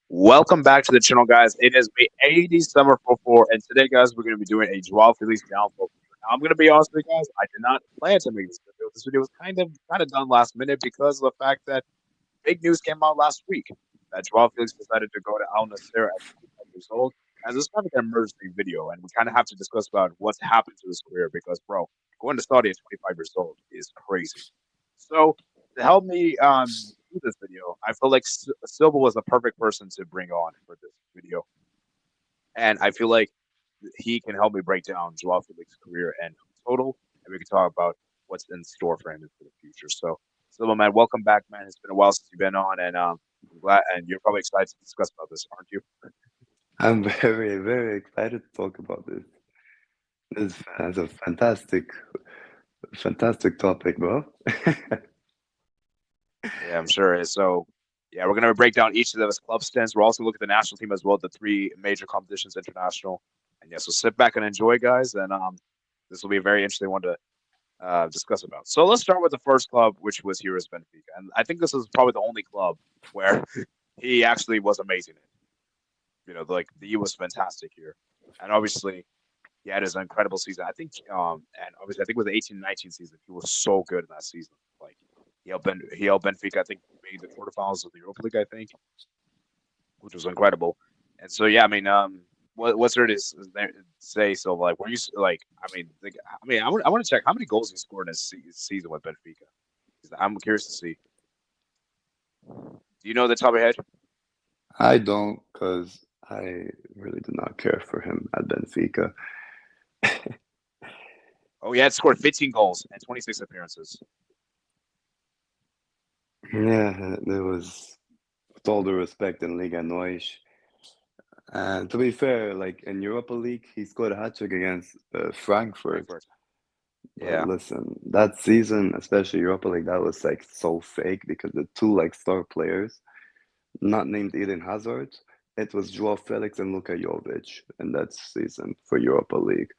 Welcome back to the channel, guys. It is me, 80 Summer 44, and today, guys, we're going to be doing a Joao Felix downfall video. Now, I'm going to be honest with you guys. I did not plan to make this video. This video was kind of done last minute because of the fact that big news came out last week that Joao Felix decided to go to Al Nassr at 25 years old. As this kind of an emergency video, and we kind of have to discuss about what's happened to his career because, bro, going to Saudi at 25 years old is crazy. So to help me do this video, I feel like Silva was the perfect person to bring on for this video, and I feel like he can help me break down Joao Felix's career and total, and we can talk about what's in store for him for the future. So, Silva, man, welcome back, man. It's been a while since you've been on, and I'm glad, and you're probably excited to discuss about this, aren't you? I'm very, very excited to talk about this. This is a fantastic topic, bro. Yeah, I'm sure it is. So, yeah, we're gonna break down each of those club stints. We're also looking at the national team as well, the three major competitions international. And yeah, so sit back and enjoy, guys. And this will be a very interesting one to discuss about. So let's start with the first club, which was here as Benfica, and I think this is probably the only club where he actually was amazing. Like the E was fantastic here, and obviously he had his incredible season. I think, and obviously I think with the 18-19 season, he was so good in that season. Like he helped Benfica. I think made the quarterfinals of the Europa League. I think, which was incredible. And so yeah, I mean, what's there to say? So like, were you like? I want to check how many goals he scored in his season with Benfica. 'Cause I'm curious to see. Do you know the top of your head? I don't, because I really do not care for him at Benfica. Oh, yeah, it scored 15 goals and 26 appearances. Yeah, there was, with all the respect in Liga Nois. And to be fair, like in Europa League, he scored a hat trick against Frankfurt. Frankfurt. But Yeah, listen, that season, especially Europa League, that was like so fake because the two like star players, not named Eden Hazard. It was Joao Felix and Luka Jovic in that season for Europa League.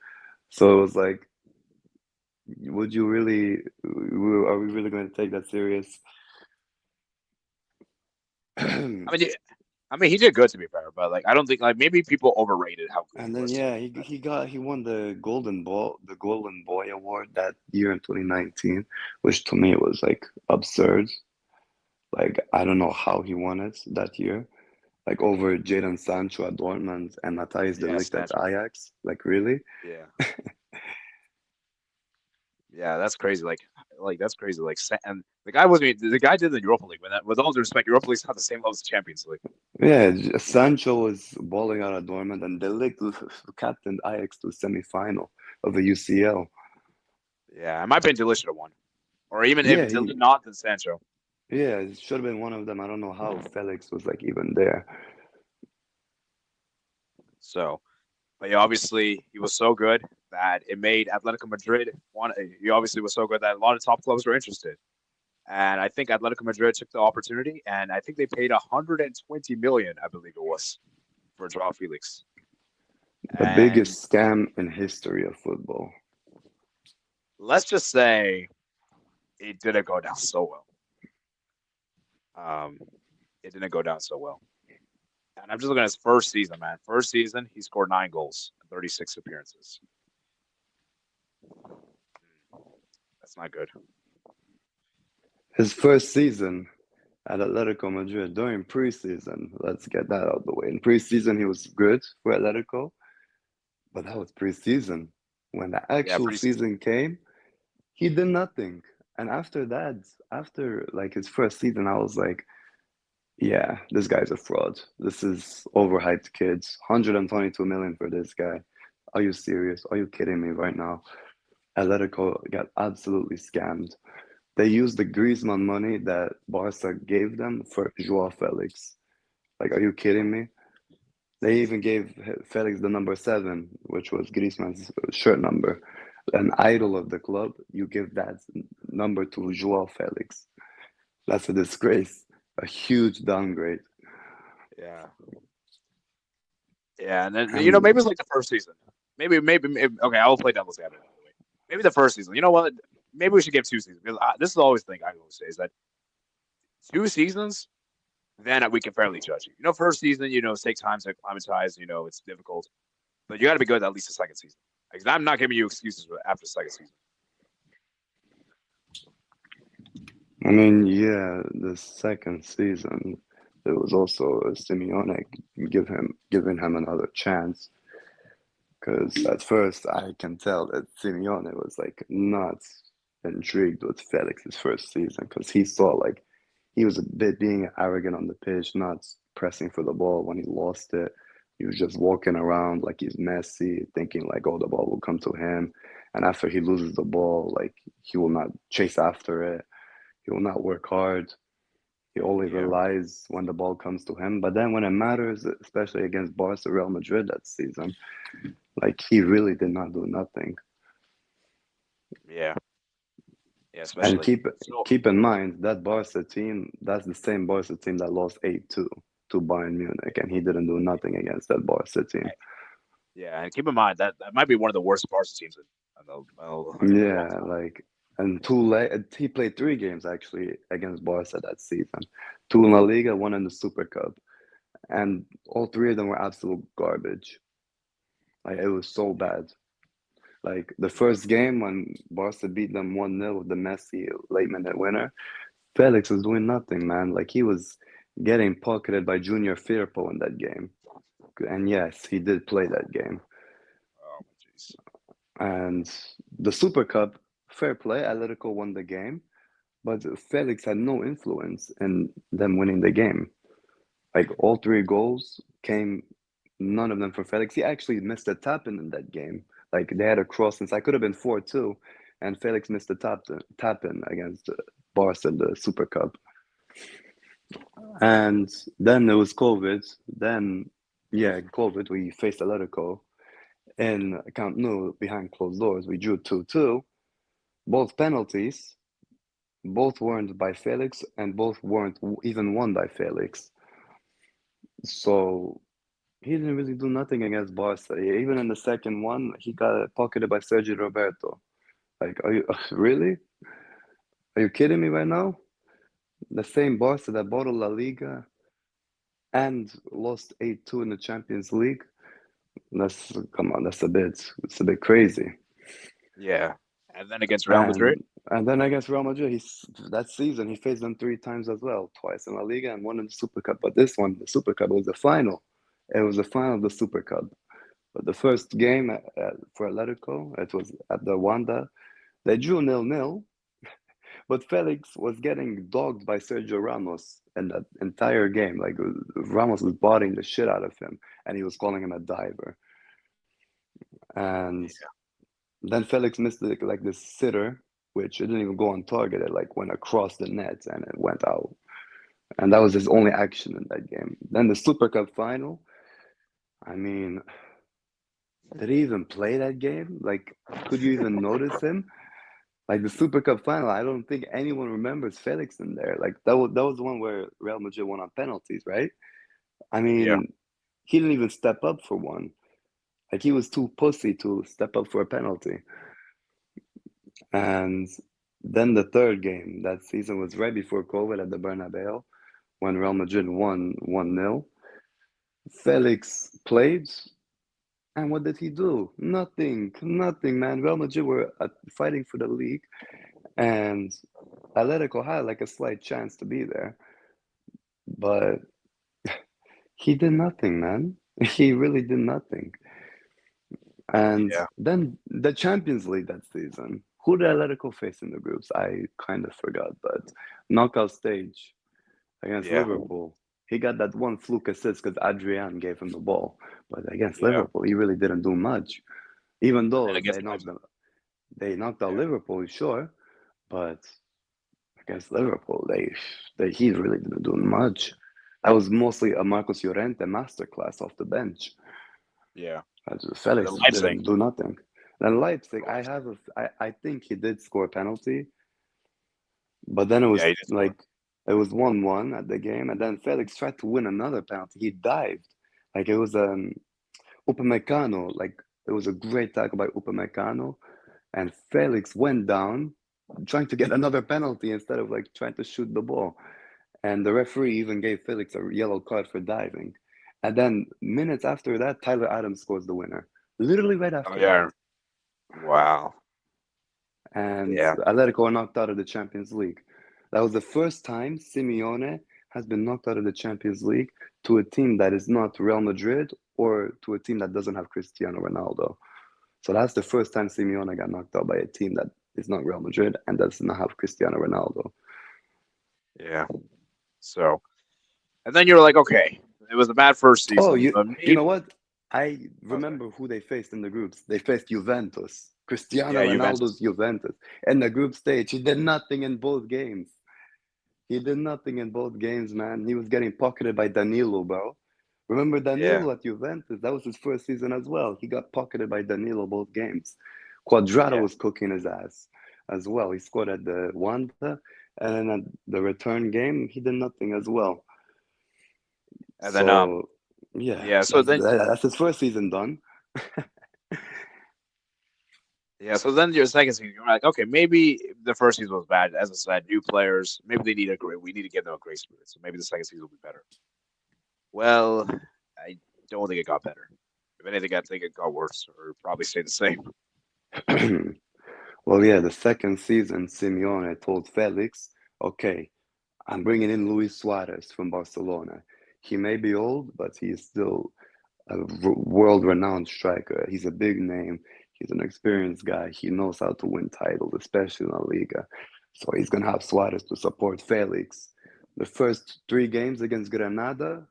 So it was like, would you really, are we really going to take that serious? I And mean, he did good to be fair, but like I don't think like maybe people overrated how good he then was to yeah, me. he won the Golden Boy award that year in 2019, which to me was like absurd. Like I don't know how he won it that year. Like over Jadon Sancho at Dortmund and Matthijs de Yeah, Ligt at Sancho. Ajax. Like really? Yeah, yeah, that's crazy. Like that's crazy. And the guy wasn't the guy did the Europa League. With all due respect, Europa League's not the same level as the Champions League. Yeah, Sancho was balling out at Dortmund, and De Ligt captained Ajax to semi-final of the UCL. Yeah, it might have been Delish should have won, or even if Yeah, Dil not then Sancho. yeah, it should have been one of them. I don't know how Felix was like even there. So, but yeah, obviously he was so good that it made Atletico Madrid want. He obviously was so good that a lot of top clubs were interested. And I think Atletico Madrid took the opportunity, and I think they paid 120 million, I believe it was, for Joao Felix. The And biggest scam in history of football. let's just say it didn't go down so well. Um, it didn't go down so well. And I'm just looking at his first season, man. First season, he scored 9 goals and 36 appearances. That's not good. His first season at Atletico Madrid during preseason. Let's get that out of the way. In preseason, he was good for Atletico, but that was preseason. When the Yeah, actual preseason. season came, he did nothing. And after that, after like his first season, I was like, yeah, this guy's a fraud. This is overhyped kids. 122 million for this guy. Are you serious? Are you kidding me right now? Atletico got absolutely scammed. They used the Griezmann money that Barca gave them for Joao Felix. Like, are you kidding me? They even gave Felix the number seven, which was Griezmann's shirt number. An idol of the club, you give that number to Joao Felix. That's a disgrace, a huge downgrade. Yeah, yeah, and then maybe And it's like the first season. Maybe. Okay, I will play devil's advocate by the way. Maybe the first season. You know what? Maybe we should give 2 seasons because this is always the thing I always say is that 2 seasons then we can fairly judge you. First season, it takes time to acclimatize. It's difficult, but you got to be good at least the second season. Like, I'm not giving you excuses after the second season. I mean, yeah, the second season, there was also Simeone giving him another chance. Because at first, I can tell that Simeone was like not intrigued with Felix's first season because he saw like he was a bit being arrogant on the pitch, not pressing for the ball when he lost it. He was just walking around like he's Messi, thinking like, oh, the ball will come to him. And after he loses the ball, like he will not chase after it. He will not work hard. He only Yeah, relies when the ball comes to him. But then when it matters, especially against Barca, Real Madrid that season, like he really did not do nothing. yeah, yeah. And Especially keep so. keep in mind that Barca team, that's the same Barca team that lost 8-2 to Bayern Munich, and he didn't do nothing against that Barca team. Yeah, and keep in mind that might be one of the worst Barca teams in a long Yeah, time. like and two late he played 3 games actually against Barca that season. 2 in La Liga, 1 in the Super Cup. And all 3 of them were absolute garbage. Like it was so Yeah, bad. Like the first game when Barca beat them 1-0 with the Messi late minute winner, Felix was doing nothing, man. Like he was getting pocketed by Junior Firpo in that game. And yes, he did play that game. oh my jeez. And the Super Cup, fair play, Atletico won the game, but Felix had no influence in them winning the game. Like all 3 goals came, none of them for Felix. He actually missed a tap in that game. Like they had a cross inside, could have been 4-2, and Felix missed a tap in against Barca in the Super Cup. And then there was COVID. Then, yeah, COVID, we faced Atletico in Camp Nou behind closed doors. We drew 2-2, both penalties. Both weren't by Felix, and both weren't even won by Felix. So he didn't really do nothing against Barca. Even in the second one, he got pocketed by Sergio Roberto. Like, are you really? Are you kidding me right now? The same Barca that bottled La Liga and lost 8-2 in the Champions League. That's come on, it's a bit crazy. Yeah, and then against Real Madrid. And and then against Real Madrid, he's that season he faced them 3 times as well, twice in La Liga and 1 in the Super Cup. But this one, the Super Cup, was the final. It was the final of the Super Cup. But the first game for Atletico, it was at the Wanda. They drew 0-0, but Felix was getting dogged by Sergio Ramos in that entire game. Like Ramos was bodying the shit out of him, and he was calling him a diver. And Yeah, then Felix missed like this sitter, which it didn't even go on target. It like went across the net and it went out. And that was his only action in that game. Then the Super Cup final. I mean, did he even play that game? Like, could you even notice him? Like the Super Cup final, I don't think anyone remembers Felix in there. Like that was the one where Real Madrid won on penalties, right? I yeah, mean, he didn't even step up for one. Like he was too pussy to step up for a penalty. And then the third game that season was right before COVID at the Bernabeu when Real Madrid won 1-0. Felix played, and what did he do? Nothing, nothing, man. Real Madrid were fighting for the league, and Atletico had like a slight chance to be there, but he did nothing, man. He really did nothing. And yeah, then the Champions League that season. Who did Atletico face in the groups? I kind of forgot, but knockout stage against yeah, Liverpool. He got that one fluke assist because Adrian gave him the ball. But against yeah. Liverpool, he really didn't do much. Even And then though against Leipzig. they knocked out Yeah, Liverpool, sure, but against Liverpool, they he really didn't do much. That was mostly a Marcos Llorente masterclass off the bench. yeah. And Felix then Leipzig. didn't do nothing. Then Leipzig, For Leipzig. I think he did score a penalty, but then it Yeah, was he did score. like it was 1-1 at the game, and then Felix tried to win another penalty. He dived, like it was Upamecano, like it was a great tackle by Upamecano, and Felix went down trying to get another penalty instead of like trying to shoot the ball. and the referee even gave Felix a yellow card for diving. And then minutes after that, Tyler Adams scores the winner. Literally right Oh after that. yeah. Wow. And Yeah. Atletico are knocked out of the Champions League. That was the first time Simeone has been knocked out of the Champions League to a team that is not Real Madrid or to a team that doesn't have Cristiano Ronaldo. So that's the first time Simeone got knocked out by a team that is not Real Madrid and does not have Cristiano Ronaldo. Yeah. So, and then you're like, okay, it was a bad first Oh, season, but you maybe. know what? I Oh, sorry. remember who they faced in the groups. They faced Juventus. Yeah, Cristiano Ronaldo's Juventus. Juventus. In the group stage, he did nothing in both games. He did nothing in both games, man. He was getting pocketed by Danilo, bro. Remember Yeah. Danilo at Juventus? That was his first season as well. He got pocketed by Danilo both games. Quadrado Yeah. was cooking his ass as well. He scored at the Wanda, and then at the return game, he did nothing as well. And then So, yeah, yeah, so then that's his first season done. yeah, so then your second season, you're like, okay, maybe the first season was bad. As I said, new players, maybe they need a great. We need to give them a grace period. So maybe the second season will be better. Well, I don't think it got better. If anything, I think it got worse, or probably stayed the same. Well, yeah, the second season, Simeone told Felix, okay, I'm bringing in Luis Suarez from Barcelona. He may be old, but he is still a world-renowned striker. He's a big name. He's an experienced guy. He knows how to win titles, especially in La Liga. So he's going to have Suarez to support Felix. The first three games against Granada,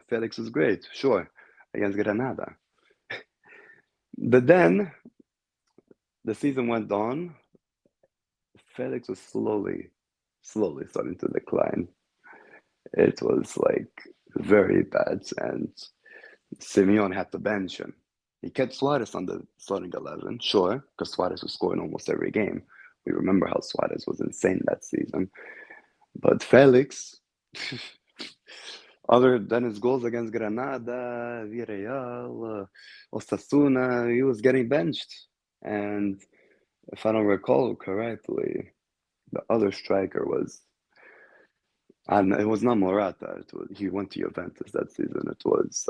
Felix was great, sure, against Granada. But then the season went on. Felix was slowly starting to decline. It was like very bad, and Simeone had to bench him. He kept Suarez on the starting 11, sure, because Suarez was scoring almost every game. We remember how Suarez was insane that season. But Felix, other than his goals against Granada, Villarreal, Osasuna, he was getting benched. And if I don't recall correctly, the other striker was, and it was not Morata. He went to Juventus that season. It was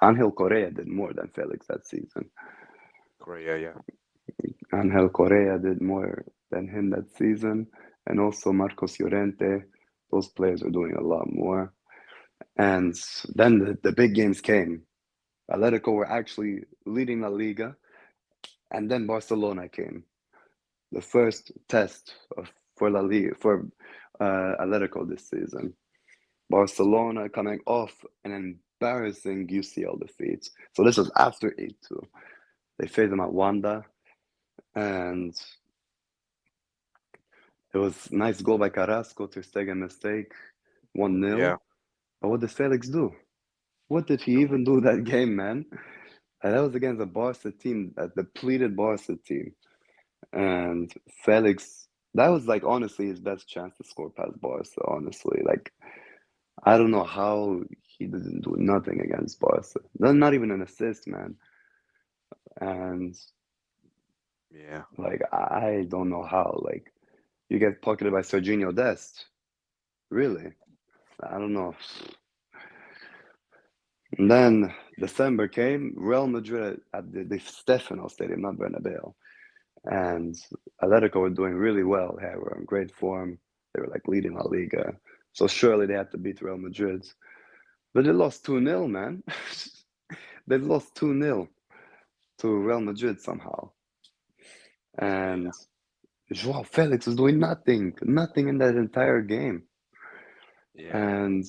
Angel Correa did more than Felix that season. Great, yeah, yeah, Angel Correa did more than him that season, and also Marcos Llorente. Those players are doing a lot more. And then the big games came. Atletico were actually leading La Liga, and then Barcelona came. The first test for La Liga for Atletico this season. Barcelona coming off an embarrassing UCL defeat. So this was after 8-2. They faced them at Wanda, and it was nice goal by Carrasco to Stegen mistake, 1-0. yeah. But what did Felix do? What did he even do that game, man? And that was against a Barca team, a depleted Barca team. And Felix, that was like honestly his best chance to score past Barca, honestly. Like, I don't know how he didn't do nothing against Barca. Not even an assist, man. And Yeah, like, I don't know how. Like, you get pocketed by Serginho Dest. Really? I don't know. And then December came, Real Madrid at the Stefano Stadium, not Bernabeu. And Atletico were doing really well. They were in great form. They were like leading La Liga. So surely they had to beat Real Madrid. But they lost 2-0, man. They lost 2-0 to Real Madrid somehow. yeah, And Joao Felix was doing nothing in that entire game. yeah, And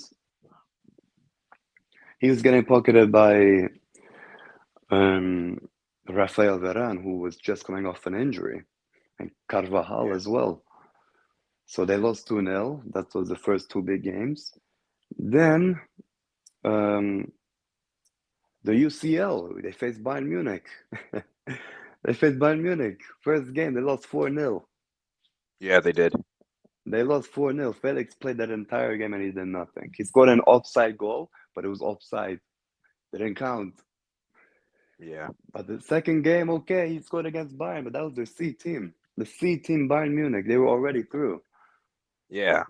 he was getting pocketed by um, Rafael Varane, who was just coming off an injury, and Carvajal yeah, as well. So they lost 2-0. That was the first two big games. Then um, the UCL, they faced Bayern Munich. They faced Bayern Munich. First game, they lost 4-0. yeah. They did. They lost 4-0. Felix played that entire game and he did nothing. He scored an offside goal, but it was offside. It didn't count. Yeah, But the second game, okay, he scored against Bayern, but that was their C team. The C team, Bayern Munich, they were already through. yeah.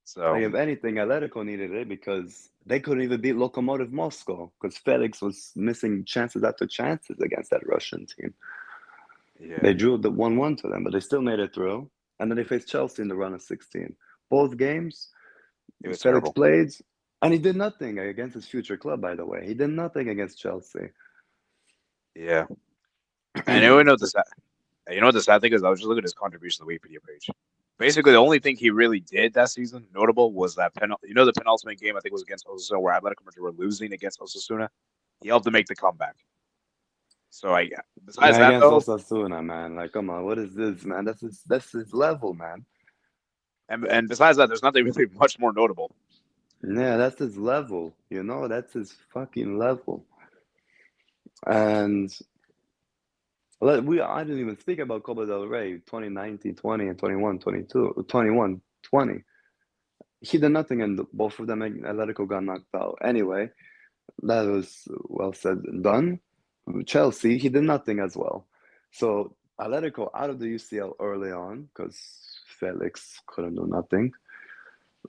So if anything, Atletico needed it because they couldn't even beat Lokomotiv Moscow because Felix was missing chances after chances against that Russian team. yeah, They drew the 1-1 to them, but they still made it through. And then they faced Chelsea in the run of 16. Both games, it was Felix terrible. played, and he did nothing against his future club, by the way. He did nothing against Chelsea. Yeah, and you know the sad, you know what the sad thing is? I was just looking at his contribution to the Wikipedia page. Basically, the only thing he really did that season, notable, was that penalty. You know, the penultimate game I think was against Osasuna, where Atletico Madrid were losing against Osasuna. He helped them make the comeback. So besides Yeah, that against though, Osasuna, man. Like, come on, what is this, man? That's his level, man. and besides that, there's nothing really much more notable. Yeah, that's his level. That's his fucking level. And I didn't even speak about Copa del Rey 2019, 20, and 21, 22, 21, 20. He did nothing, and both of them, Atletico got knocked out. Anyway, that was well said and done. Chelsea, he did nothing as well. So Atletico out of the UCL early on because Felix couldn't do nothing.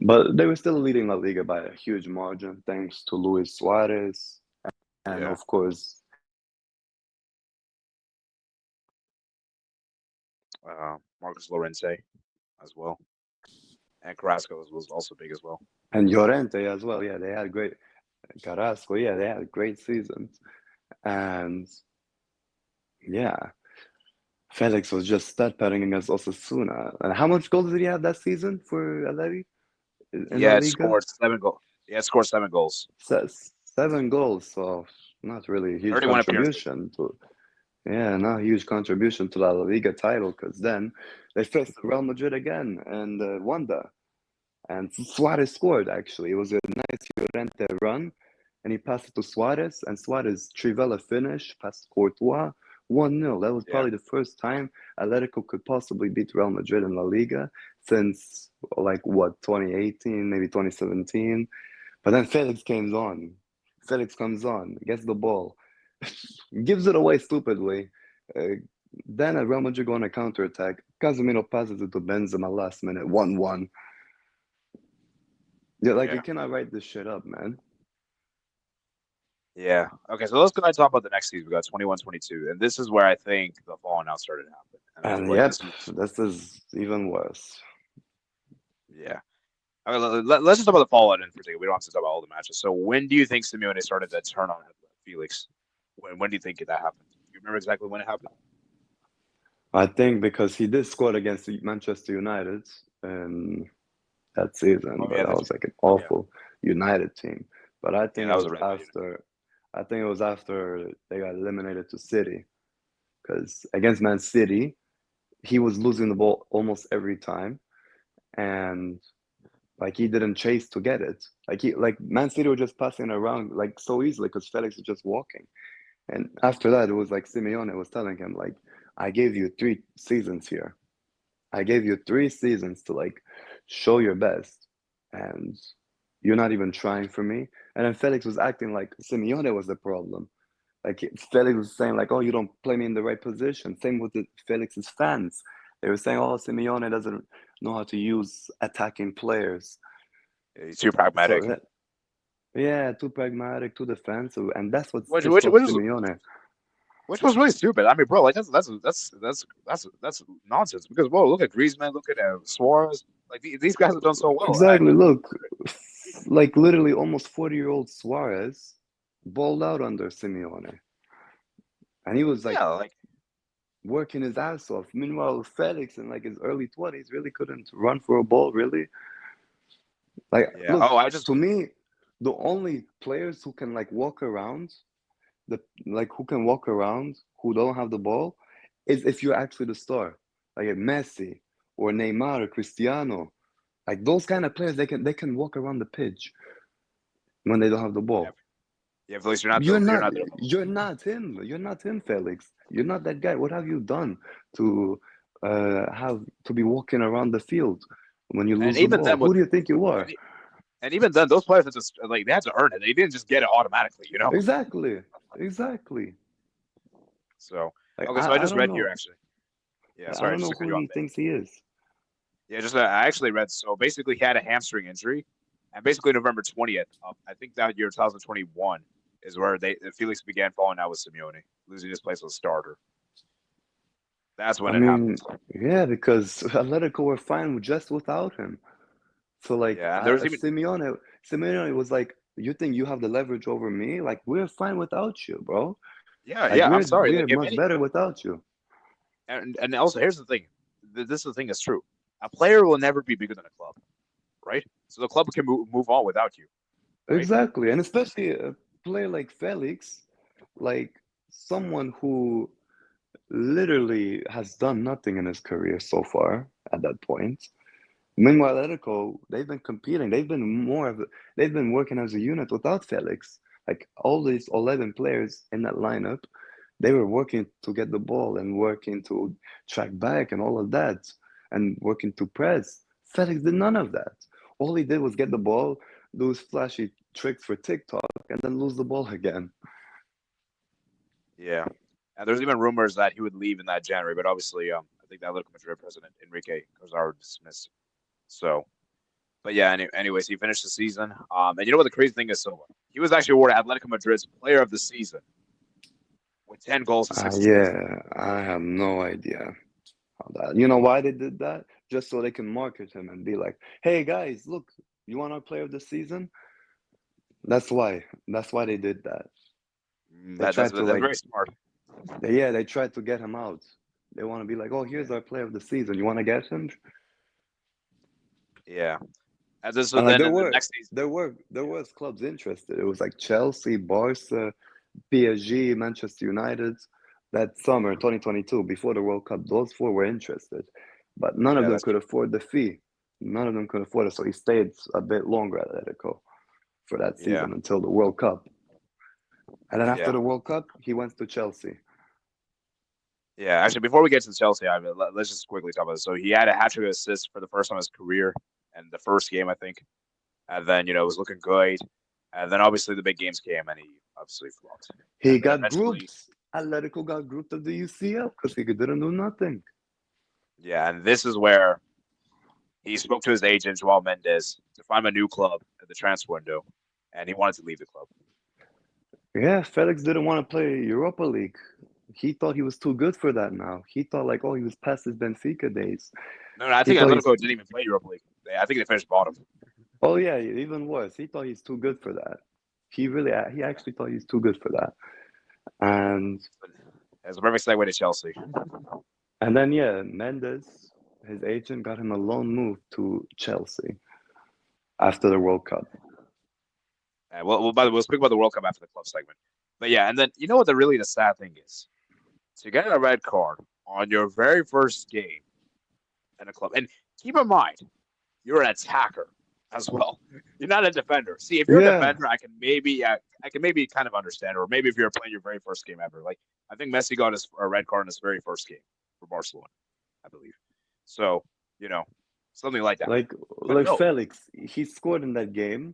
But they were still leading La Liga by a huge margin, thanks to Luis Suarez and, Yeah, of course, Marcus Llorente as well, and Carrasco was also big as well. and Llorente as well. Yeah, they had great Carrasco. Yeah, they had great seasons, and yeah, Felix was just stud padding against Osasuna. And how much goals did he have that season for Atleti in He La had Liga? scored 7 goals. He had scored 7 goals, 7 goals, so not really a huge 31 appearances. contribution to. Yeah, not a huge contribution to the La Liga title because then they faced Real Madrid again and won that. And Suarez scored, actually. It was a nice Llorente run, and he passed it to Suarez, and Suarez Trivela finish past Courtois, 1-0. That was Yeah, probably the first time Atletico could possibly beat Real Madrid in La Liga since, like, what, 2018, maybe 2017. But then Felix comes on. Felix comes on, gets the ball, gives it away stupidly. Uh, then Real Madrid go on a counter-attack. Casemiro passes it to Benzema last minute, 1-1. Yeah, like yeah, you cannot write this shit up, man. yeah. Okay, so let's go ahead and talk about the next season. We got 21-22, and this is where I think the falling out started to happen. And this is And what yep, this was. this is even worse. Yeah. Okay, let's just talk about the fallout in particular. We don't have to talk about all the matches. So when do you think Simeone started to turn on Felix? When do you think that happened? Do you remember exactly when it happened? I think because he did score against Manchester United in that season, Oh but yeah, that that's was like an yeah, awful United team. But I yeah. think it That was a was really bad unit. after. I think it was after they got eliminated to City because against Man City, he was losing the ball almost every time, and like he didn't chase to get it. Like Man City were just passing around like so easily because Felix was just walking. And after that, it was like Simeone was telling him, like, I gave you 3 seasons here. I gave you 3 seasons to like show your best, and you're not even trying for me. And then Felix was acting like Simeone was the problem. Like Felix was saying, like, oh, you don't play me in the right position. Same with Felix's fans. They were saying, oh, Simeone doesn't know how to use attacking players. He's too pragmatic. So yeah, too pragmatic, too defensive, and that's what Which pissed which off which was Simeone. which was really stupid. I mean, bro, like that's nonsense. Because whoa, look at Griezmann, look at Suarez. Like these guys have done so well. Exactly. Look, like literally almost 40-year-old Suarez balled out under Simeone. And he was like Yeah, like working his ass off. Meanwhile, Felix in like his early 20s really couldn't run for a ball, really. Like, yeah. look, Oh, I just to me, the only players who can like walk around, who can walk around who don't have the ball is if you're actually the star. Like a Messi or Neymar or Cristiano. Like those kind of players, they can walk around the pitch when they don't have the yeah, ball. yeah. Felix, You're you're not not there. you're not him. You're not him, Felix. You're not that guy. What have you done to have to be walking around the field when you And lose the even ball? then, Who do you think you and, are? and even then, those players had to like they had to earn it. They didn't just get it automatically, you know. Exactly. Exactly. So Like okay, so I I just don't read here know. actually. Yeah, I sorry, don't just know to cut who you off he there. thinks he is. Yeah, just I actually read. So basically, he had a hamstring injury, and basically November 20th, I think that year 2021 is where Felix began falling out with Simeone, losing his place as starter. That's I when it happened. mean, yeah, because Atletico were fine just without him. So like Yeah, and there was even Simeone was like, "You think you have the leverage over me? Like we're fine without you, bro. yeah, Like yeah. I'm sorry. Like we're if much any, better without you." and also here's the thing. This is the thing that's true. A player will never be bigger than a club, right? So the club can move on without you, right? Exactly, and especially a player like Felix, like someone who literally has done nothing in his career so far at that point. Meanwhile, Atletico, they've been competing. They've been working as a unit without Felix. Like all these 11 players in that lineup, they were working to get the ball and working to track back and all of that and working to press. Felix did none of that. All he did was get the ball, do his flashy tricks for TikTok, and then lose the ball again. Yeah. And there's even rumors that he would leave in that January, but obviously, I think that Atletico Madrid president Enrique Cosar dismissed. So, but yeah. Anyways, he finished the season. And you know what the crazy thing is, Silva? He was actually awarded Atletico Madrid's Player of the Season with 10 goals and 6 assists. Yeah, I have no idea how that. You know why they did that? Just so they can market him and be like, "Hey guys, look, you want our player of the season?" That's why. That's why they did that. They That's tried to like, very smart. they tried to get him out. They want to be like, "Oh, here's Yeah. our player of the season. You want to get him?" Yeah. And this was And like then in the next season. there was clubs interested. It was like Chelsea, Barca, PSG, Manchester United. That summer, 2022, before the World Cup, those four were interested, but none of Yeah, them that's could true. afford the fee. None of them could afford it, so he stayed a bit longer at Atletico for that Yeah. season until the World Cup. And then after Yeah. the World Cup, he went to Chelsea. Yeah. Actually, before we get to Chelsea, let's just quickly talk about this. So he had a hat trick assist for the first time in his career, and the first game, I think. And then, it was looking good. And then obviously the big games came and he obviously flopped. He And then got eventually, grouped. Atletico got grouped of the UCL because he didn't do nothing. yeah, and this is where he spoke to his agent, Joao Mendes, to find a new club at the transfer window. And he wanted to leave the club. Yeah, Felix didn't want to play Europa League. He thought he was too good for that now. He thought like, oh, he was past his Benfica days. No, I He think thought he's Atletico didn't even play Europa League. I think they finished bottom. oh yeah, even worse. He thought he's too good for that. He actually thought he's too good for that. And It's a perfect segue to Chelsea. then yeah, Mendes, his agent, got him a loan move to Chelsea after the World Cup. By the way, we'll speak about the World Cup after the club segment. But yeah, and then you know what the sad thing is? To get a red card on your very first game in a club. And keep in mind, you're an attacker as well. You're not a defender. See, if you're a Yeah, defender, I can maybe kind of understand, or maybe if you're playing your very first game ever. Like I think Messi got a red card in his very first game for Barcelona, I believe. So something like that. But like no, Felix, he scored in that game.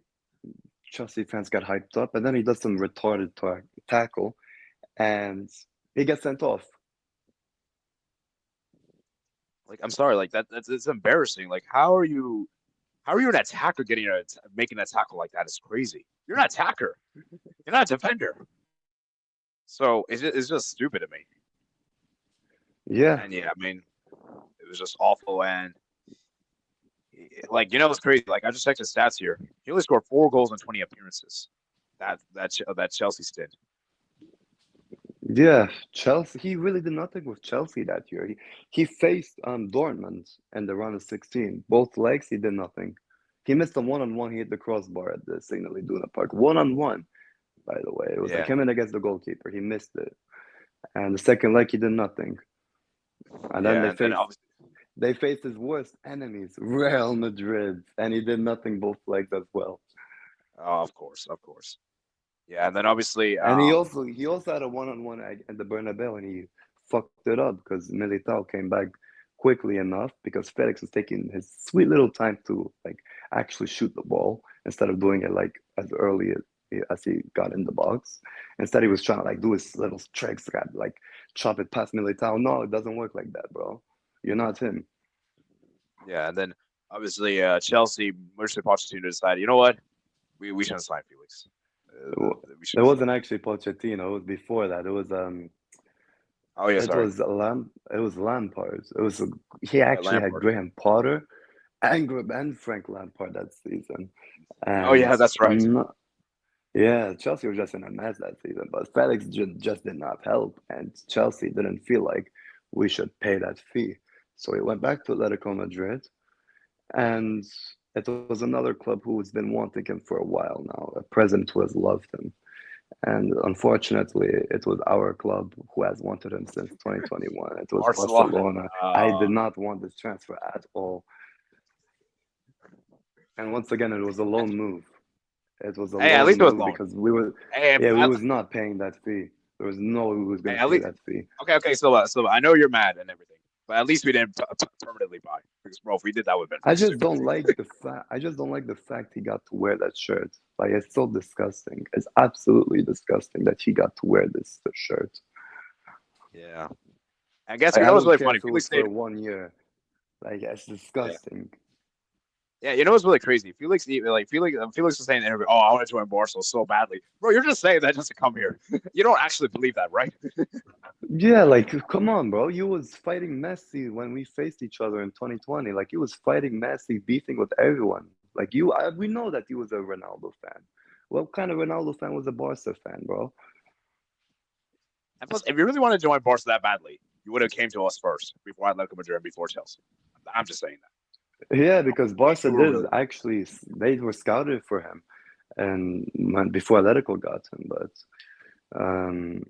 Chelsea fans got hyped up, and then he does some retarded tackle, and he gets sent off. like I'm sorry, like that's it's embarrassing. Like how are you an attacker making a tackle like that? Is crazy. You're an attacker. You're not a defender. So it's just stupid to me. Yeah, And yeah, I mean, it was just awful. And like it's crazy. Like I just checked his stats here. He only scored 4 goals in 20 appearances. That Chelsea stint. yeah. Chelsea. He really did nothing with Chelsea that year. He faced Dortmund in the round of 16. Both legs, he did nothing. He missed a one-on-one. He hit the crossbar at the Signal Iduna Park. One-on-one, by the way. It was like Yeah, him and against the goalkeeper. He missed it. And the second leg, he did nothing. And then yeah, and then obviously, they faced his worst enemies, Real Madrid, and he did nothing both legs as well. oh, of course, yeah, and then obviously, And he also had a one-on-one at the Bernabeu, and he fucked it up because Militao came back quickly enough because Felix was taking his sweet little time to like actually shoot the ball instead of doing it like as early as he got in the box. Instead, he was trying to like do his little tricks, like chop it past Militao. No, it doesn't work like that, bro. You're not him. Yeah, and then obviously Chelsea, Mauricio Pochettino decided, you know what, we shouldn't sign Felix. We It shouldn't sign wasn't him. actually Pochettino. It was before that. Oh yeah, It sorry. was It was Lampard. He actually had Lampard. Graham Potter and Frank Lampard that season, Oh and yeah, that's right. I'm not. Yeah, Chelsea were just in a mess that season, but Felix just did not help, and Chelsea didn't feel like we should pay that fee. So he went back to Atletico Madrid, and it was another club who's been wanting him for a while now, a president who has loved him. And unfortunately, it was our club who has wanted him since 2021. It was Barcelona. Barcelona. I did not want this transfer at all. And once again, it was a loan move. It was a Hey, at loan least it was move loan. because Hey, yeah, we was not paying that fee. There was no way we was hey, gonna at pay least that fee. okay. So I know you're mad and everything, but at least we didn't permanently buy. Because bro, if we did, that would have been super crazy. I just don't like the fact he got to wear that shirt. Like it's so disgusting. It's absolutely disgusting that he got to wear this shirt. Yeah. I guess Like you I know what's don't really care funny? if it Felix was for stayed. 1 year. Like it's Yeah. disgusting. Yeah, you know what's really crazy? Felix was saying in the interview, "Oh, I want to join Barcelona so badly." Bro, you're just saying that just to come here. You don't actually believe that, right? Yeah, like come on, bro. You was fighting Messi when we faced each other in 2020. Like you was fighting Messi, beefing with everyone. Like we know that you was a Ronaldo fan. What kind of Ronaldo fan was a Barca fan, bro? And plus, if you really want to join Barca that badly, you would have came to us first before Atletico Madrid and before Chelsea. I'm just saying that. Yeah, because If Barca you were did really, actually, they were scouted for him, and before Atletico got him, but um,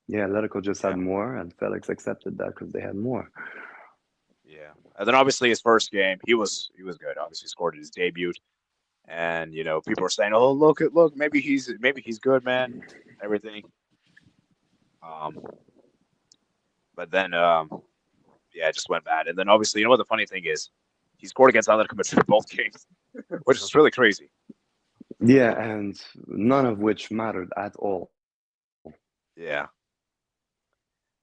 yeah, Atletico just had yeah, more, and Felix accepted that because they had more. yeah. And then obviously his first game, he was good. Obviously, he scored his debut, and people were saying, "Oh, look, maybe he's good, man." Everything. Um, but then yeah, it just went bad. And then obviously, you know what the funny thing is? He scored against Atletico Madrid both games, which is really crazy. Yeah, and none of which mattered at all. Yeah,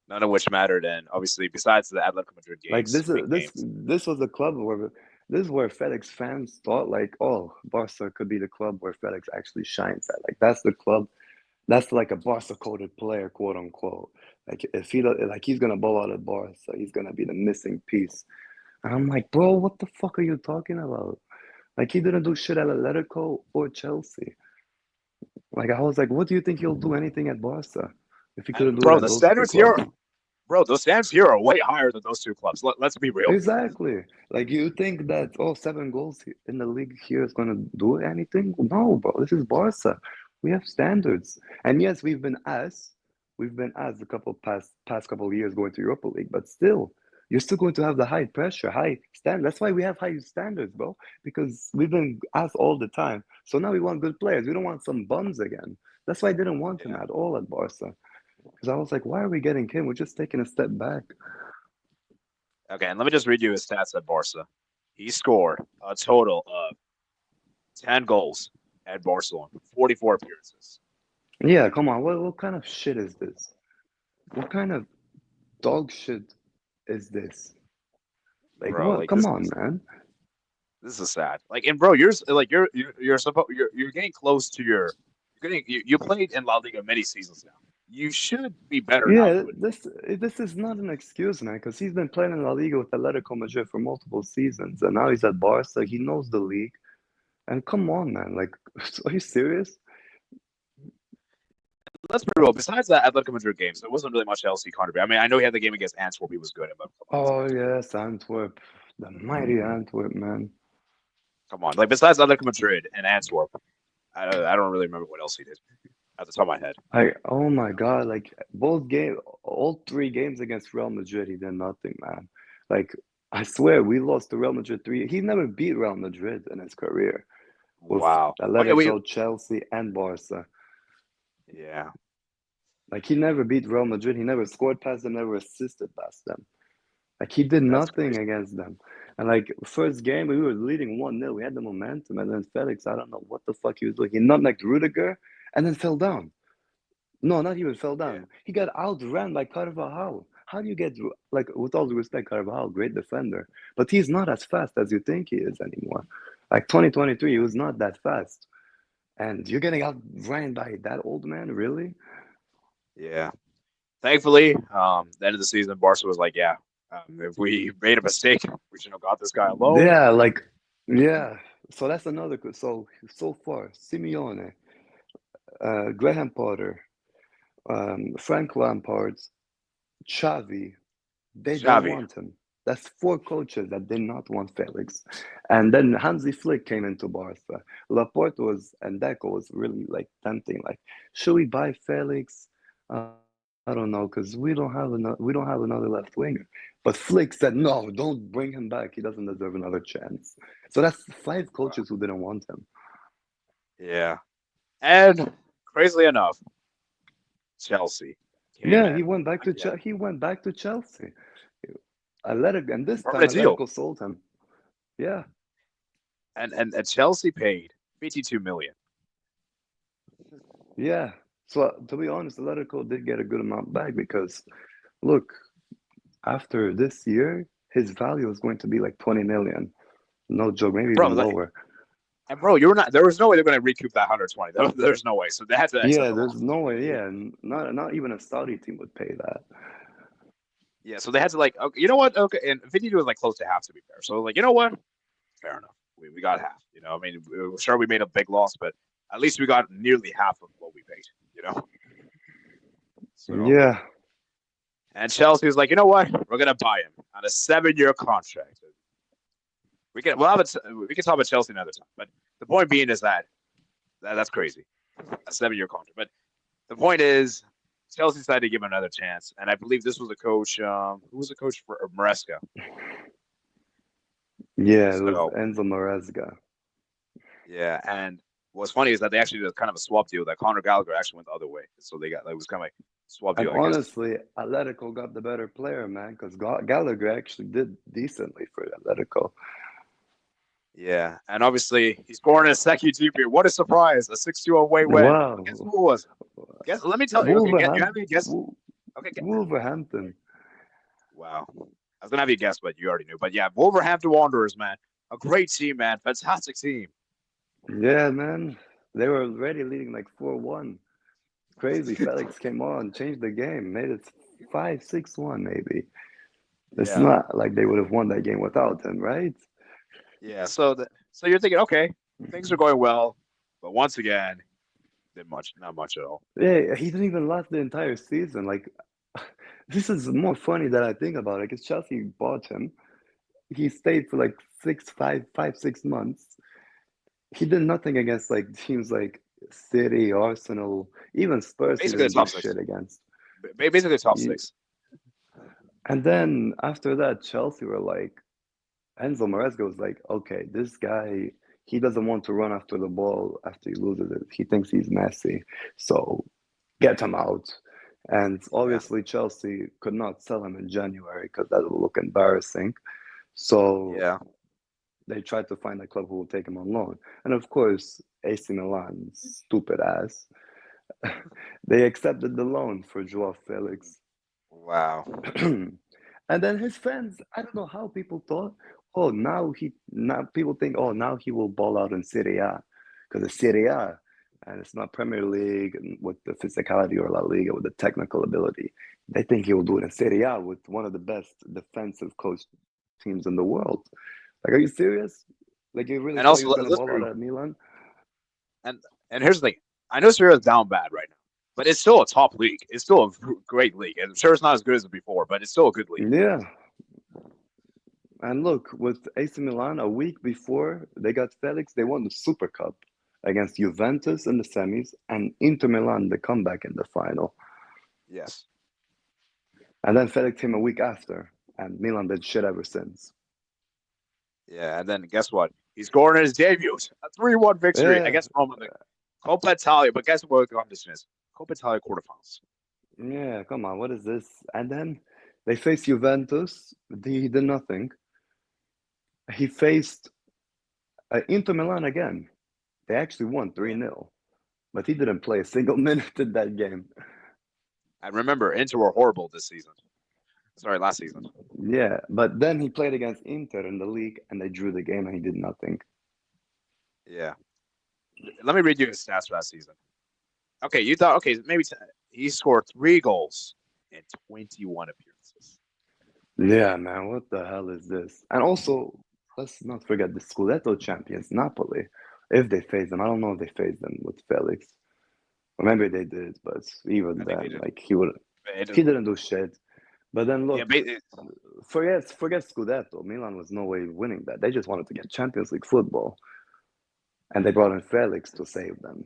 none of which mattered. And obviously, besides the Atletico Madrid Like games, big games. this was a club where this is where Felix fans thought like, oh, Barca could be the club where Felix actually shines at. Like that's the club. That's like a Barca coded player, quote unquote. Like if like he's gonna ball out at Barca, he's gonna be the missing piece. And I'm like, bro, what the fuck are you talking about? Like he didn't do shit at Atletico or Chelsea. Like I was like, what do you think he'll do anything at Barca if he And couldn't do it bro, at the those two standards here, clubs? the standards here are way higher than those two clubs. Let's be real. Exactly. Like you think that 7 goals in the league here is gonna do anything? No, bro. This is Barca. We have standards. And yes, we've been as a couple past couple of years going to Europa League, but still, you're still going to have the high pressure, high stand. That's why we have high standards, bro. Because we've been asked all the time. So now we want good players. We don't want some bums again. That's why I didn't want him Yeah. at all at Barca. Because I was like, why are we getting him? We're just taking a step back. Okay, and let me just read you his stats at Barca. He scored a total of 10 goals at Barcelona, 44 appearances. Yeah, come on. What kind of shit is this? What kind of dog shit is this? Like Bro, what? like Come this on, is man. this is sad. Like, and bro, you're getting close to you played in La Liga many seasons now. You should be better now Yeah, doing. this is not an excuse, man, because he's been playing in La Liga with Atletico Madrid for multiple seasons, and now he's at Barca. He knows the league. And come on, man. Like, are you serious? Let's be real. Besides that Atletico Madrid game, so it wasn't really much else he contributed. I mean, I know he had the game against Antwerp. He was good, but come on, that's Oh Antwerp. yes, Antwerp, the mighty Antwerp, man. Come on, like besides Atletico Madrid and Antwerp, I don't really remember what else he did at the top of my head. Like, oh my God, like all 3 games against Real Madrid, he did nothing, man. Like, I swear, we lost to Real Madrid 3. He never beat Real Madrid in his career with Wow. Oh yeah, we Atletico, Chelsea, and Barca. yeah. Like, he never beat Real Madrid. He never scored past them, never assisted past them. Like, he did That's nothing crazy. against them. And like, first game, we were leading 1-0. We had the momentum, and then Felix, I don't know what the fuck he was doing. He nutmegged Rudiger and then fell down. No, not even fell Yeah. down. He got outran by Carvajal. how do you get like with all due respect, Carvajal, great defender, but he's not as fast as you think he is anymore. Like 2023, he was not that fast, and you're getting outran by that old man, really? Yeah. Thankfully, the end of the season, Barca was like, yeah, if we made a mistake, we shouldn't have got this guy alone. Yeah, like yeah. So that's another. So far, Simeone, Graham Potter, Frank Lampard, Xavi, they don't Xavi. want him. That's four coaches that did not want Felix. And then Hansi Flick came into Barca. Laporte was and Deco was really like tempting. Like, should we buy Felix? I don't know, because we don't have another left winger. But Flick said, no, don't bring him back. He doesn't deserve another chance. So that's five Wow. coaches who didn't want him. Yeah. And crazily enough, Chelsea came Yeah, in again. He went back to Chelsea. Atletico, and this time Permanent deal. Atletico sold him. Yeah. And Chelsea paid 52 million. Yeah. So to be honest, Atletico did get a good amount back because look, after this year, his value is going to be like 20 million. No joke, maybe Bro, even lower. and bro, you were not there was no way they're gonna recoup that 120. There's no way. So they had to accept Yeah, the there's loss. no way. Yeah, not even a Saudi team would pay that. Yeah, so they had to like okay, you know what? Okay, and 52 was like close to half to be fair. So like, you know what? Fair enough. We got half. You know, I mean, sure we made a big loss, but at least we got nearly half of what we paid. You know, so Yeah. and Chelsea was like, you know what? We're gonna buy him on a 7-year contract. We can talk about Chelsea another time. But the point being is that's crazy, a 7-year contract. But the point is, Chelsea decided to give him another chance, and I believe this was a coach. Who was the coach for Maresca? Yeah, it was So Enzo Maresca. yeah, and what's funny is that they actually did kind of a swap deal. That Conor Gallagher actually went the other way, so they got it was kind of like swap And deal, I guess. honestly, Atletico got the better player, man, because Gallagher actually did decently for Atletico. Yeah, and obviously he's scoring a second GP. What a surprise! A 6-2 away win. Guess Wow. who it was? Guess. Let me tell you. Okay, you have Wolverhampton. any guess? Okay, Wolverhampton. wow. I was gonna have you guess, but you already knew. But yeah, Wolverhampton Wanderers, man, a great team, man, fantastic team. Yeah, man. They were already leading like 4-1. Crazy. Felix came on, changed the game, made it 5-6-1 maybe. It's Yeah, not like they would have won that game without him, right? yeah. So you're thinking, okay, things are going well, but once again, not much at all. Yeah, he didn't even last the entire season. Like, this is more funny that I think about it because Chelsea bought him. He stayed for like 6 months. He did nothing against like teams like City, Arsenal, even Spurs. He Basically, the didn't do top six. shit against. Basically, the top He, six. and then after that, Chelsea were like, Enzo Maresca was like, okay, this guy, he doesn't want to run after the ball after he loses it. He thinks he's Messi. So get him out. And Yeah, obviously, Chelsea could not sell him in January because that would look embarrassing. So yeah, they tried to find a club who will take him on loan. And of course, AC Milan, stupid ass, they accepted the loan for Joao Felix. wow. And then his fans, I don't know how people thought, oh, now people think, oh, now he will ball out in Serie A because it's Serie A and it's not Premier League and with the physicality or La Liga with the technical ability. They think he will do it in Serie A with one of the best defensive coach teams in the world. Like, are you serious? Like, you really And thought he also, was gonna let's ball be out real. at Milan? And here's the thing. I know Syria is down bad right now, but it's still a top league. It's still a great league, and sure, it's not as good as before, but it's still a good league. Yeah. And look, with AC Milan, a week before they got Felix, they won the Super Cup against Juventus in the semis and Inter Milan the comeback in the final. Yes. And then Felix came a week after, and Milan did shit ever since. Yeah, and then guess what? He's scoring his debut, a 3-1 victory Yeah, against Roma in the Coppa Italia. But guess what the competition is? Coppa Italia quarterfinals. yeah, come on, what is this? And then they faced Juventus. He did nothing. He faced Inter Milan again. They actually won Yeah. 3-0, but he didn't play a single minute in that game. And remember, Inter were horrible this season. Sorry, last season. Yeah, but then he played against Inter in the league, and they drew the game, and he did nothing. Yeah. Let me read you his stats for that season. Okay, you thought okay maybe he scored 3 goals in 21 appearances. Yeah, man, what the hell is this? And also, let's not forget the Scudetto champions, Napoli. If they face them, I don't know if they face them with Felix, or maybe they did, but even I think then, they did. like It he is, didn't do shit. But then yeah, look, forget Scudetto. Milan was no way winning that. They just wanted to get Champions League football, and they brought in Felix to save them.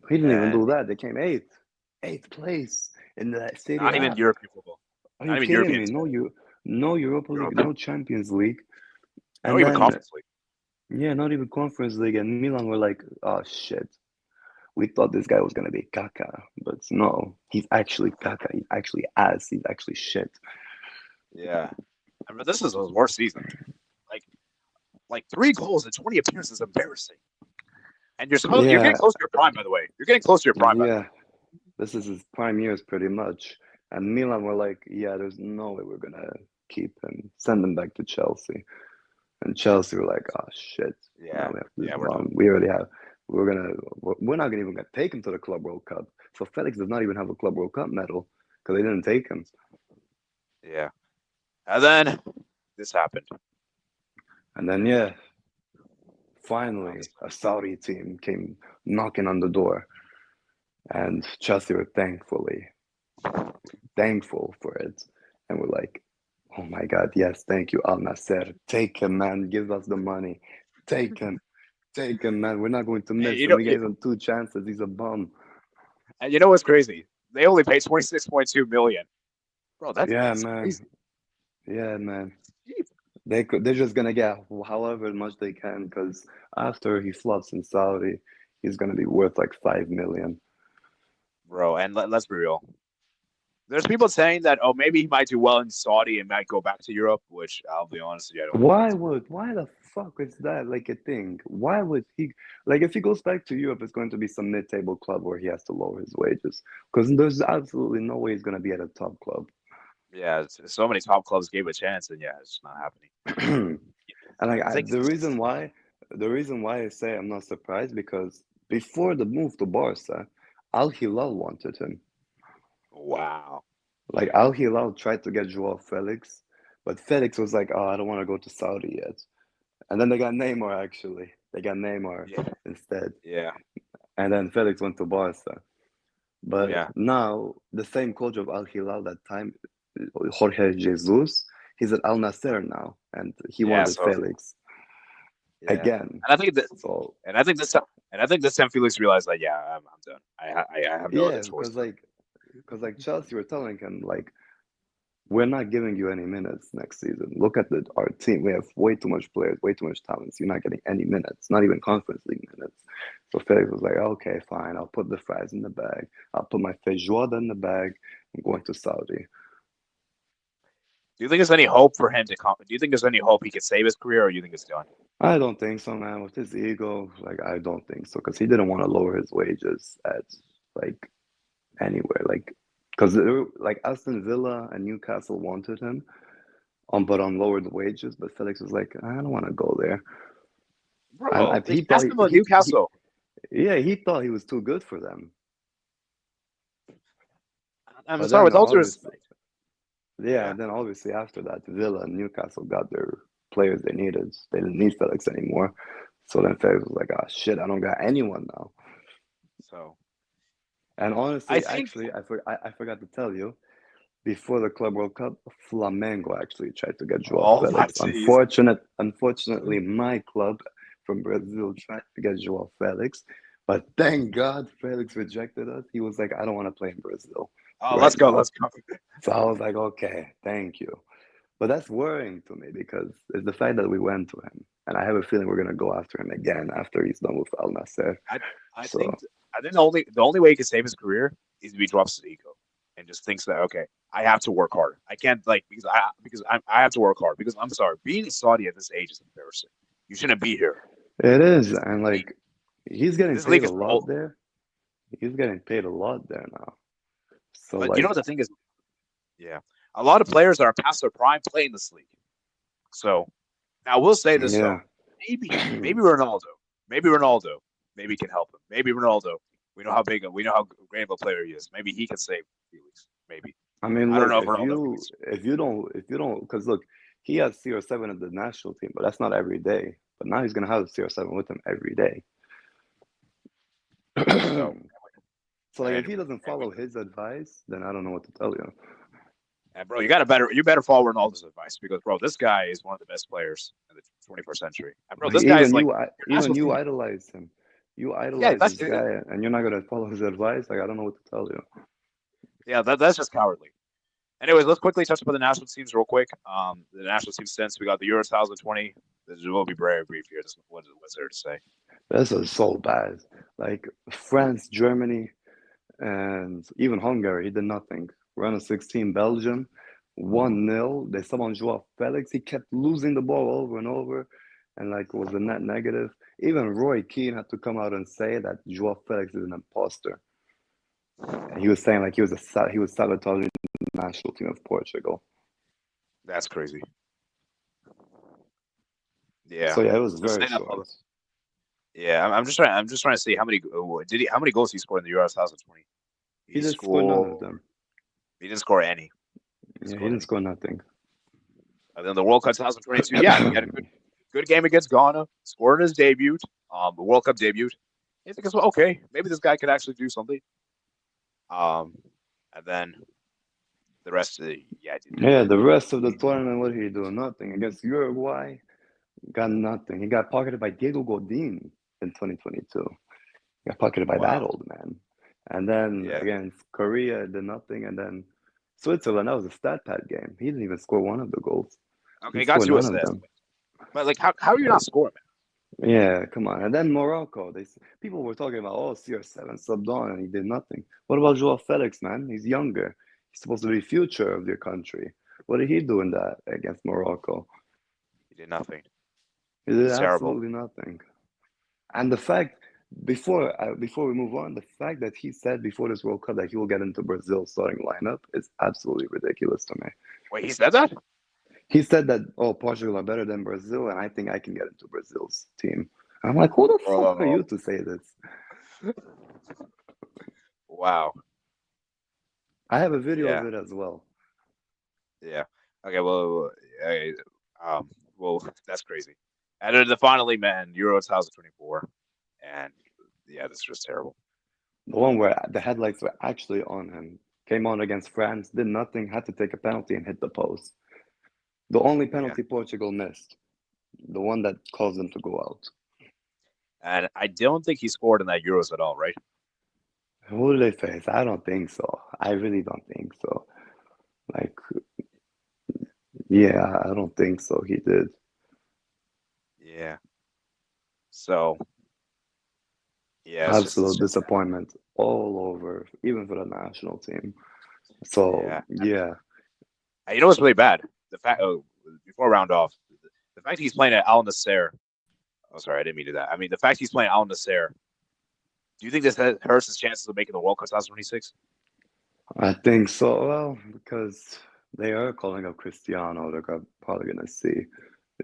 He didn't even and do that. They came eighth place in the Serie not even A. European football, Are you not even kidding European, me? No Europa League, Europe, no Champions League, no and even then Conference League. yeah, not even Conference League. And Milan were like, oh shit, we thought this guy was gonna be caca, but no, he's actually caca. He's actually ass. He's actually shit. Yeah, I mean this is his worst season. Like like 3 goals in 20 appearances is embarrassing. And you're getting Yeah, close to your prime, by the way. You're getting close to your prime, by the way. yeah. This is his prime years pretty much. And Milan were like, yeah, there's no way we're gonna keep him, send him back to Chelsea. And Chelsea were like, oh shit, now Yeah, we have this yeah, we're done. bomb. We already have. We're not gonna even gonna take him to the Club World Cup. So Felix does not even have a Club World Cup medal because they didn't take him. Yeah, and then this happened. And then yeah, Now finally this, a Saudi team came knocking on the door, and Chelsea were thankful for it, and we're like, oh my God, yes, thank you, Al Nassr. Take him, man. Give us the money. Take him. Take him, man. We're not going to and miss him. We gave him 2 chances. He's a bum. you know what's crazy? They only paid 26.2 million, bro. Yeah, That's man. crazy. Yeah, man. Cheap, They're just gonna get however much they can because after he flops in Saudi, he's gonna be worth like 5 million. bro. And let's be real. There's people saying that oh maybe he might do well in Saudi and might go back to Europe, which I'll be honest with you, I don't think that's Why the fuck is that like a thing? Why would he like if he goes back to Europe, it's going to be some mid-table club where he has to lower his wages because there's absolutely no way he's gonna be at a top club. yeah. So many top clubs gave a chance, and yeah, it's not happening. And like I think the reason why I say I'm not surprised because before the move to Barca, Al Hilal wanted him. wow. Like Al Hilal tried to get Joao Felix, but Felix was like, "Oh, I don't want to go to Saudi yet." And then they got Neymar actually. They got Neymar Yeah, instead. yeah, And then Felix went to Barca. But yeah. now the same coach of Al Hilal that time, Jorge Jesus, he's at Al Nasser now, and he Yeah, wanted so Felix yeah, again. and I think that, So and I think this time, and I think this time Felix realized that yeah, I'm done. I have no other yeah, choice. because like Chelsea were telling him like we're not giving you any minutes next season. Look at our team. We have way too much players, way too much talents. You're not getting any minutes, not even Conference League minutes. So Felix was like, okay, fine. I'll put the fries in the bag. I'll put my feijoada in the bag. I'm going to Saudi. Do you think there's any hope for him to come? Do you think there's any hope he could save his career, or you think it's done? I don't think so, man. With his ego, like I don't think so, because he didn't want to lower his wages at like anywhere, like because like Aston Villa and Newcastle wanted him but on lowered wages. But Felix was like, I don't want to go there, and Bro, he like thought ask him about Newcastle. yeah, he thought he was too good for them. I'm But sorry, then with all due obviously, respect. yeah, Yeah, and then obviously after that, Villa and Newcastle got their players they needed. They didn't need Felix anymore. So then Felix was like, oh shit, I don't got anyone now. so And I honestly, think. actually, I forgot to tell you, before the Club World Cup, Flamengo actually tried to get Joao Oh my Felix. jeez. Unfortunately, my club from Brazil tried to get Joao Felix, but thank God Felix rejected us. He was like, I don't want to play in Brazil Oh, right let's go. now. Let's go. So I was like, okay, thank you. But that's worrying to me because it's the fact that we went to him, and I have a feeling we're gonna go after him again after he's done with Al Nasser. I I So think I think the only way he can save his career is if he drops his ego and just thinks that okay, I have to work hard. I can't like because I have to work hard because I'm sorry, being a Saudi at this age is embarrassing. You shouldn't be here. it is, This and league, like he's getting this paid league a is for old. lot there. He's getting paid a lot there now. So But you know like what the thing is? Yeah. a lot of players that are past their prime play in this league. So now we'll say this Yeah. though, maybe Ronaldo, maybe can help him. Maybe Ronaldo. We know how great of a player he is. Maybe he can save Felix. Maybe. I mean, I don't look, know if Ronaldo can. if you don't, because look, he has CR7 at the national team, but that's not every day. But now he's gonna have CR7 with him every day. So, So like, I if he mean, doesn't follow his advice, then I don't know what to tell you. and bro, you better follow Ronaldo's advice because bro, this guy is one of the best players in the 21st century. And bro, Like this guy is like your even national you team. idolize him. You Yeah, idolize that's this guy, and you're not gonna follow his advice. Like, I don't know what to tell you. that's just cowardly. Anyways, let's quickly touch upon the national teams real quick. The national team since we got the Euro 2020. This will be very brief here. Just what's there to say? This is so bad. Like France, Germany, and even Hungary, he did nothing. Round of 16, Belgium, 1-0. They sub on Joao Felix. He kept losing the ball over and over, and like was a net negative. Even Roy Keane had to come out and say that Joao Felix is an imposter. And he was saying like he was sabotaging the national team of Portugal. That's crazy. Yeah. So yeah, it was Let's very say that short. Yeah, I'm just trying. I'm just trying to see how many how many goals he scored in the Euro 2020. He He didn't score none of scored. them. He didn't score any. Yeah, he didn't score nothing. And then the World Cup 2022. Yeah, he had a good game against Ghana. Scored his debut. The World Cup debut. I think it's okay. Maybe this guy could actually do something. And then the rest of the Yeah, the rest of the tournament, what did he do? Nothing. Against Uruguay, got nothing. He got pocketed by Diego Godin in 2022. He got pocketed by that old man. And then against Korea, did nothing. And then Switzerland, that was a stat pad game. He didn't even score one of the goals. Okay, He got scored to none us of this. them. But like, how are you not scoring, man? Yeah, come on. And then Morocco, people were talking about, oh, CR7 subbed on and he did nothing. What about Joao Felix, man? He's younger. He's supposed to be future of your country. What did he do in that against Morocco? He did nothing. He did He's terrible. absolutely nothing. And the fact, before we move on, the fact that he said before this World Cup that he will get into Brazil's starting lineup is absolutely ridiculous to me. Wait, he said that? He said that, oh, Portugal are better than Brazil, and I think I can get into Brazil's team. I'm like, who the fuck are you to say this? Wow. I have a video of it as well. Yeah. Okay. Well. Well, that's crazy. And then the finally, man, Euro 2024, and yeah, this was terrible. The one where the headlights were actually on him. Came on against France, did nothing, had to take a penalty and hit the post. The only penalty Portugal missed. The one that caused them to go out. And I don't think he scored in that Euros at all, right? Who did they face? I don't think so. I really don't think so. Like, yeah, I don't think so. He did. Yeah. So, yeah, Absolute disappointment all over, even for the national team. So, yeah. And you know what's really bad? The fact, before I round off, the fact he's playing at Al Nassr. Oh, sorry, I didn't mean to do that. I mean, the fact he's playing Al Nassr. Do you think this hurts his chances of making the World Cup 2026? I think so. Well, because they are calling up Cristiano. They're probably going to see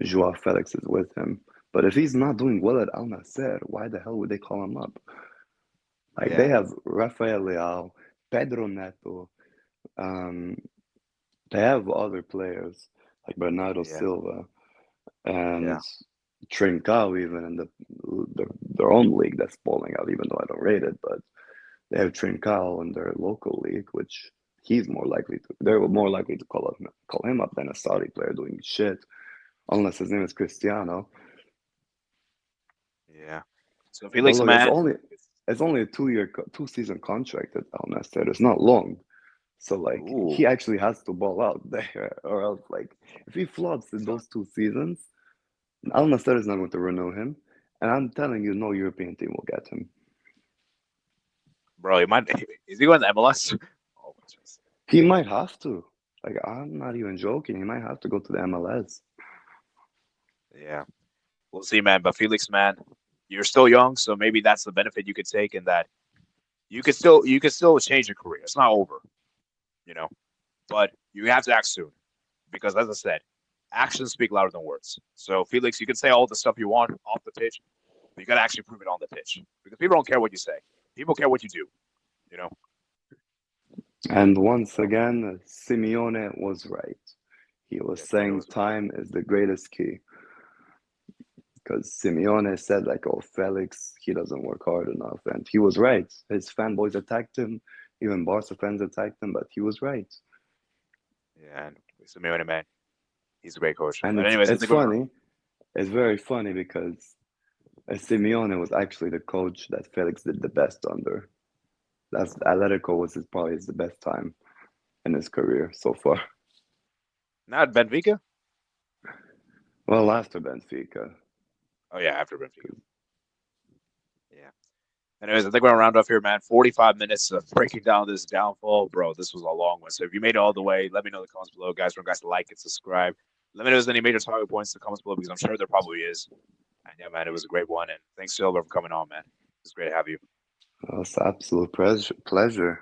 Joao Felix is with him. But if he's not doing well at Al Nassr, why the hell would they call him up? Like, they have Rafael Leao, Pedro Neto. They have other players like Bernardo Silva and Trincao even in their own league that's balling out, even though I don't rate it. But they have Trincao in their local league, which they're more likely to call him up than a Saudi player doing shit, unless his name is Cristiano. Yeah. So Felix, man, it's only a 2-season contract at Al Nassr. It's not long. So, like, he actually has to ball out there, or else, like, if he flops in those 2 seasons, Al Nassr is not going to renew him. And I'm telling you, no European team will get him. Bro, is he going to MLS? Oh, he might have to. Like, I'm not even joking. He might have to go to the MLS. Yeah. We'll see, man. But Felix, man, you're still young, so maybe that's the benefit you could take in that you could still change your career. It's not over. You know? but you have to act soon because, as I said, actions speak louder than words. So, Felix, you can say all the stuff you want off the pitch, but you got to actually prove it on the pitch because people don't care what you say. People care what you do. You know. And once So again, Simeone was right. He was yeah, Simeone saying was right. time is the greatest key because Simeone said like, "Oh, Felix, he doesn't work hard enough," and he was right. His fanboys attacked him, even Barca fans attacked him, but he was right. Yeah, and Simeone, man, he's a great coach. And But it's anyways, I it's think we're funny. It's very funny because Simeone was actually the coach that Felix did the best under. That's Atletico was probably the best time in his career so far. not Benfica. Well, after Benfica. Oh yeah, after Benfica. Yeah. Anyways, I think we're gonna round off here, man. 45 minutes of breaking down this downfall, bro. This was a long one. So if you made it all the way, let me know in the comments below, guys. Remember, guys, to like and subscribe. Let me know if there's any major talking points in the comments below because I'm sure there probably is. And yeah, man, it was a great one. And thanks, Silver, for coming on, man. It's great to have you. Well, it's an absolute pleasure.